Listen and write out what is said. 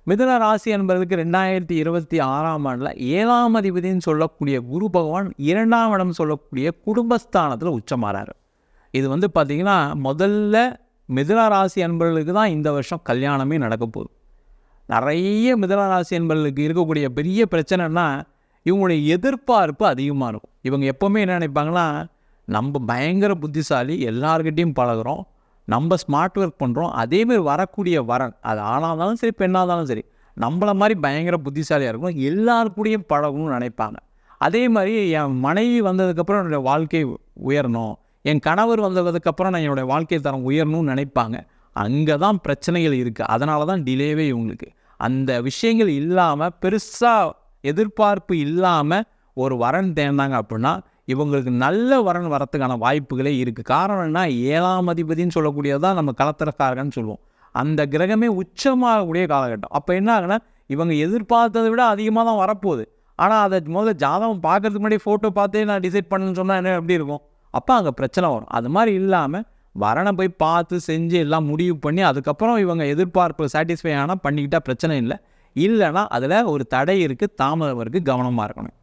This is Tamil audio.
மிதுன ராசி என்பதற்கு 2026ஆம் ஆண்டில் 7ஆம் அதிபதினு சொல்லக்கூடிய குரு பகவான் 2ஆம் இடம் சொல்லக்கூடிய குடும்பஸ்தானத்தில் உச்சமாறாரு. இது பார்த்திங்கன்னா முதல்ல மிதுன ராசி அன்பர்களுக்கு தான் இந்த வருஷம் கல்யாணமே நடக்க போகுது. நிறைய மிதுன ராசி அன்பர்களுக்கு இருக்கக்கூடிய பெரிய பிரச்சனைனா இவங்களுடைய எதிர்பார்ப்பு அதிகமாக இருக்கும். இவங்க எப்போவுமே என்ன நினைப்பாங்கன்னா, நம்ம பயங்கர புத்திசாலி, எல்லார்கிட்டையும் பழகிறோம், நம்ம ஸ்மார்ட் ஒர்க் பண்ணுறோம், அதேமாதிரி வரக்கூடிய வரன் அது ஆணாக இருந்தாலும் சரி பெண்ணாக இருந்தாலும் சரி நம்மளை மாதிரி பயங்கர புத்திசாலியாக இருக்கணும், எல்லாருக்கூடையும் பழகணும்னு நினைப்பாங்க. அதே மாதிரி என் மனைவி வந்ததுக்கப்புறம் என்னுடைய வாழ்க்கை உயரணும், என் கணவர் வந்ததுக்கப்புறம் நான் என்னுடைய வாழ்க்கை தரம் உயரணும்னு நினைப்பாங்க. அங்கே தான் பிரச்சனைகள் இருக்குது. அதனால தான் டிலேவே இவங்களுக்கு. அந்த விஷயங்கள் இல்லாமல், பெருசாக எதிர்பார்ப்பு இல்லாமல் ஒரு வரன் தேர்ந்தாங்க அப்படின்னா இவங்களுக்கு நல்ல வரன் வரத்துக்கான வாய்ப்புகளே இருக்குது. காரணம் என்ன, 7ஆம் அதிபதினு சொல்லக்கூடியது தான் நம்ம கலத்திரக்காரகன்னு சொல்லுவோம். அந்த கிரகமே உச்சமாகக்கூடிய காலகட்டம். அப்போ என்ன ஆகுனா, இவங்க எதிர்பார்த்ததை விட அதிகமாக தான் வரப்போகுது. ஆனால் அதை முதல்ல ஜாதகம் பார்க்கறதுக்கு முன்னாடி ஃபோட்டோ பார்த்தே நான் டிசைட் பண்ணணுன்னு சொன்னால் என்ன எப்படி இருக்கும்? அப்போ அங்கே பிரச்சனை வரும். அது மாதிரி இல்லாமல் வரனை போய் பார்த்து செஞ்சு எல்லாம் முடிவு பண்ணி அதுக்கப்புறம் இவங்க எதிர்பார்ப்பு சாட்டிஸ்ஃபை ஆனால் பண்ணிக்கிட்டால் பிரச்சனை இல்லை. இல்லைன்னா அதில் ஒரு தடை இருக்குது, தாமதம் இருக்குது, கவனமாக இருக்கணும்.